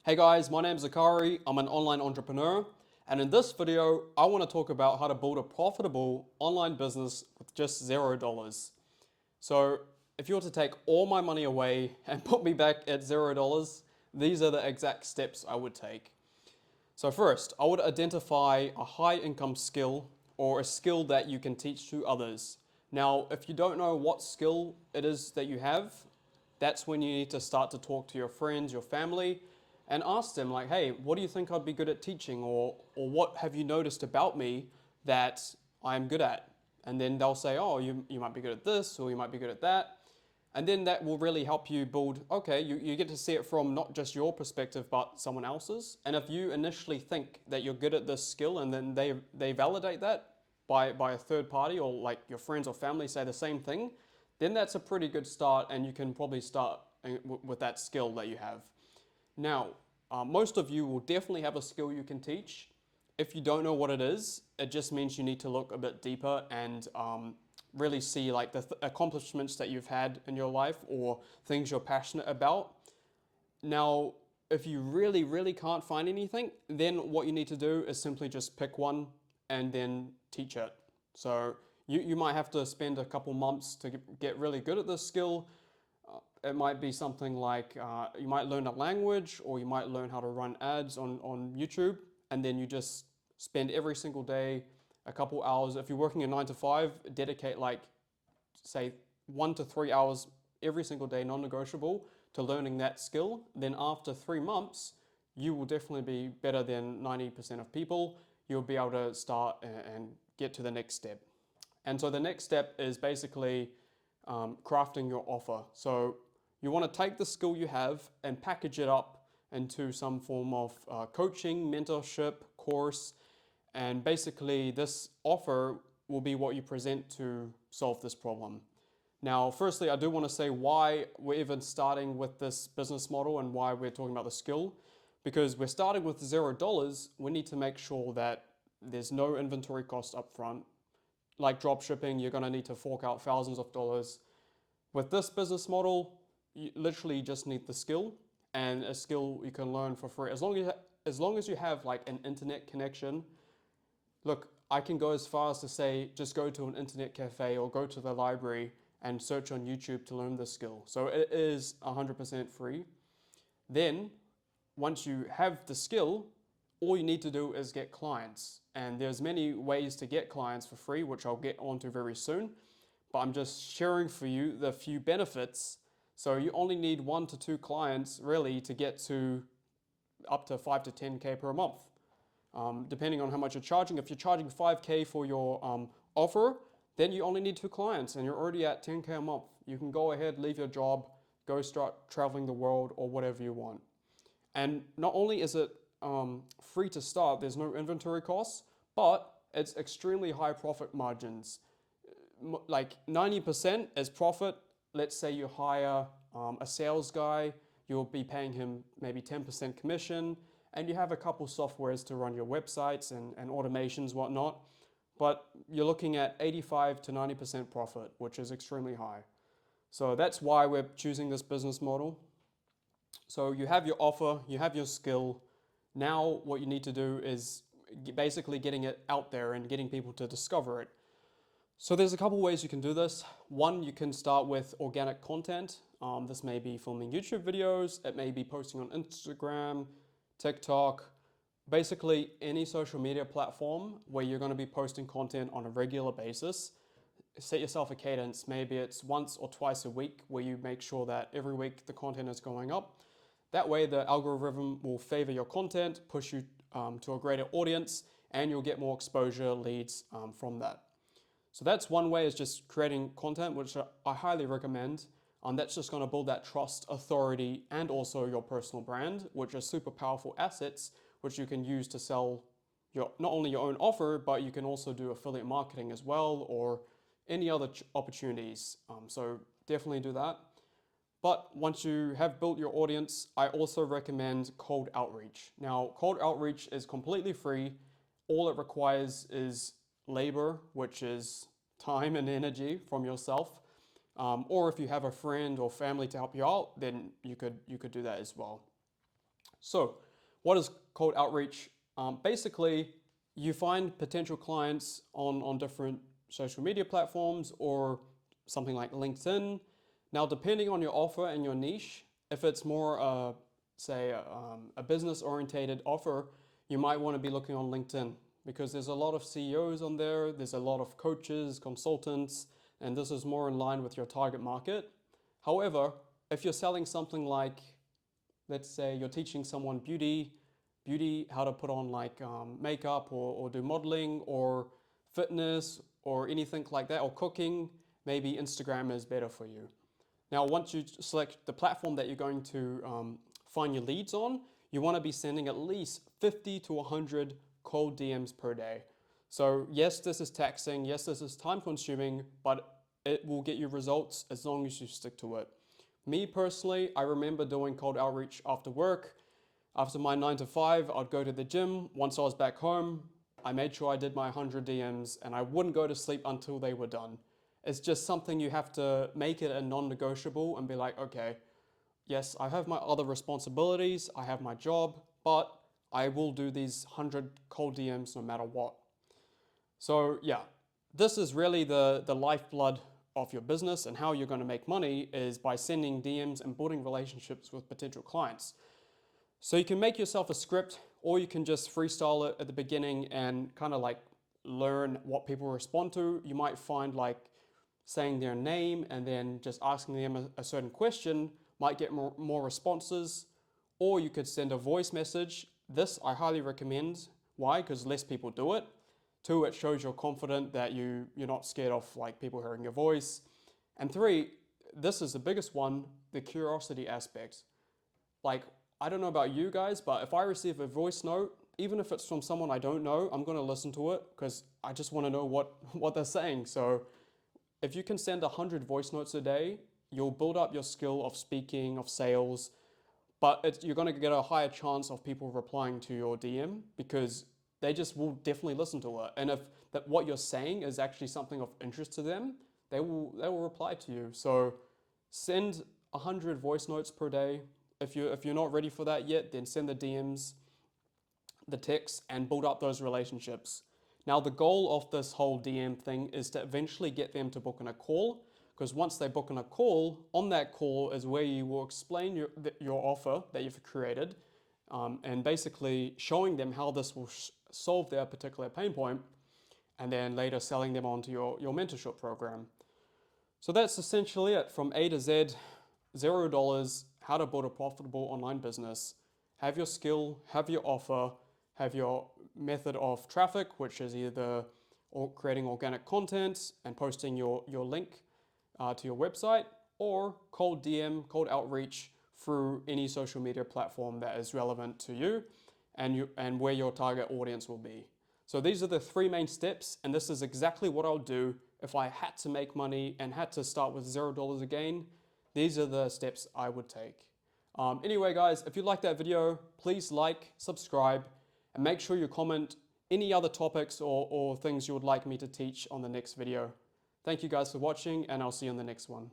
Hey guys, my name is Zakari. I'm an online entrepreneur, and in this video, I want to talk about how to build a profitable online business with just $0. So, if you were to take all my money away and put me back at $0, these are the exact steps I would take. So, first, I would identify a high income skill or a skill that you can teach to others. Now, if you don't know what skill it is that you have, that's when you need to start to talk to your friends, your family, and ask them like, hey, what do you think I'd be good at teaching? Or what have you noticed about me that I'm good at? And then they'll say, oh, you might be good at this or you might be good at that. And then that will really help you build, okay, you get to see it from not just your perspective, but someone else's. And if you initially think that you're good at this skill and then they validate that by a third party or like your friends or family say the same thing, then that's a pretty good start and you can probably start with that skill that you have. Now, most of you will definitely have a skill you can teach. If you don't know what it is, it just means you need to look a bit deeper and really see like the accomplishments that you've had in your life or things you're passionate about. Now, if you really, really can't find anything, then what you need to do is simply just pick one and then teach it. So you might have to spend a couple months to get really good at this skill. It might be something like you might learn a language or you might learn how to run ads on YouTube, and then you just spend every single day a couple hours. If you're working a 9 to 5, dedicate like, say, 1 to 3 hours every single day, non negotiable, to learning that skill. Then after 3 months, you will definitely be better than 90% of people. You'll be able to start and get to the next step. And so the next step is basically crafting your offer. So you want to take the skill you have and package it up into some form of coaching, mentorship, course, and basically this offer will be what you present to solve this problem. Now, firstly, I do want to say why we're even starting with this business model and why we're talking about the skill. Because we're starting with $0, we need to make sure that there's no inventory cost up front. Like drop shipping, you're going to need to fork out thousands of dollars. With this business model, you literally just need the skill and a skill you can learn for free. As long as you have like an internet connection, look, I can go as far as to say just go to an internet cafe or go to the library and search on YouTube to learn this skill. So it is 100% free. Then, once you have the skill, all you need to do is get clients. And there's many ways to get clients for free, which I'll get onto very soon. But I'm just sharing for you the few benefits. So you only need 1 to 2 clients really to get to up to 5 to 10K per month. Depending on how much you're charging. If you're charging 5K for your offer, then you only need 2 clients and you're already at 10K a month. You can go ahead, leave your job, go start traveling the world or whatever you want. And not only is it free to start, there's no inventory costs, but it's extremely high profit margins. Like 90% is profit. Let's say you hire a sales guy, you'll be paying him maybe 10% commission, and you have a couple softwares to run your websites and automations, whatnot. But you're looking at 85 to 90% profit, which is extremely high. So that's why we're choosing this business model. So you have your offer, you have your skill. Now what you need to do is basically getting it out there and getting people to discover it. So there's a couple ways you can do this. One, you can start with organic content. This may be filming YouTube videos, it may be posting on Instagram, TikTok, basically any social media platform where you're going to be posting content on a regular basis. Set yourself a cadence. Maybe it's once or twice a week where you make sure that every week the content is going up. That way the algorithm will favor your content, push you to a greater audience, and you'll get more exposure leads from that. So that's one way, is just creating content, which I highly recommend. That's just going to build that trust, authority, and also your personal brand, which are super powerful assets, which you can use to sell not only your own offer, but you can also do affiliate marketing as well, or any other opportunities. So definitely do that. But once you have built your audience, I also recommend cold outreach. Now, cold outreach is completely free. All it requires is labor, which is time and energy from yourself. Or if you have a friend or family to help you out, then you could do that as well. So, what is cold outreach? Basically, you find potential clients on different social media platforms or something like LinkedIn. Now, depending on your offer and your niche, if it's more, say, a business orientated offer, you might want to be looking on LinkedIn because there's a lot of CEOs on there, there's a lot of coaches, consultants, and this is more in line with your target market. However, if you're selling something like, let's say you're teaching someone beauty, how to put on like makeup or do modeling or fitness or anything like that, or cooking, maybe Instagram is better for you. Now, once you select the platform that you're going to find your leads on, you want to be sending at least 50 to 100 cold DMs per day. So yes, this is taxing, yes, this is time consuming, but it will get you results as long as you stick to it. Me personally, I remember doing cold outreach after work. After my 9 to 5, I'd go to the gym. Once I was back home, I made sure I did my 100 DMs and I wouldn't go to sleep until they were done. It's just something you have to make it a non-negotiable and be like, okay, yes, I have my other responsibilities, I have my job, but I will do these 100 cold DMs no matter what. So yeah, this is really the lifeblood of your business, and how you're going to make money is by sending DMs and building relationships with potential clients. So you can make yourself a script, or you can just freestyle it at the beginning and kind of like learn what people respond to. You might find like saying their name and then just asking them a certain question might get more responses, or you could send a voice message. This I highly recommend. Why? Because less people do it. Two, it shows you're confident that you're not scared of like people hearing your voice. And three, this is the biggest one, the curiosity aspect. Like, I don't know about you guys, but if I receive a voice note, even if it's from someone I don't know, I'm going to listen to it because I just want to know what they're saying. So if you can send 100 voice notes a day, you'll build up your skill of speaking, of sales, but you're going to get a higher chance of people replying to your DM because they just will definitely listen to it. And if what you're saying is actually something of interest to them, they will reply to you. So send 100 voice notes per day. If you're not ready for that yet, then send the DMs, the texts, and build up those relationships. Now, the goal of this whole DM thing is to eventually get them to book in a call, because once they book in a call, on that call is where you will explain your offer that you've created, and basically showing them how this will solve their particular pain point, and then later selling them onto your mentorship program. So that's essentially it from A to Z, $0, how to build a profitable online business. Have your skill, have your offer, have your method of traffic, which is either creating organic content and posting your link to your website, or cold DM, cold outreach through any social media platform that is relevant to you and where your target audience will be. So these are the three main steps, and this is exactly what I'll do if I had to make money and had to start with $0 again. These are the steps I would take. Anyway, guys, if you like that video, please like, subscribe, and make sure you comment any other topics or things you would like me to teach on the next video. Thank you guys for watching, and I'll see you on the next one.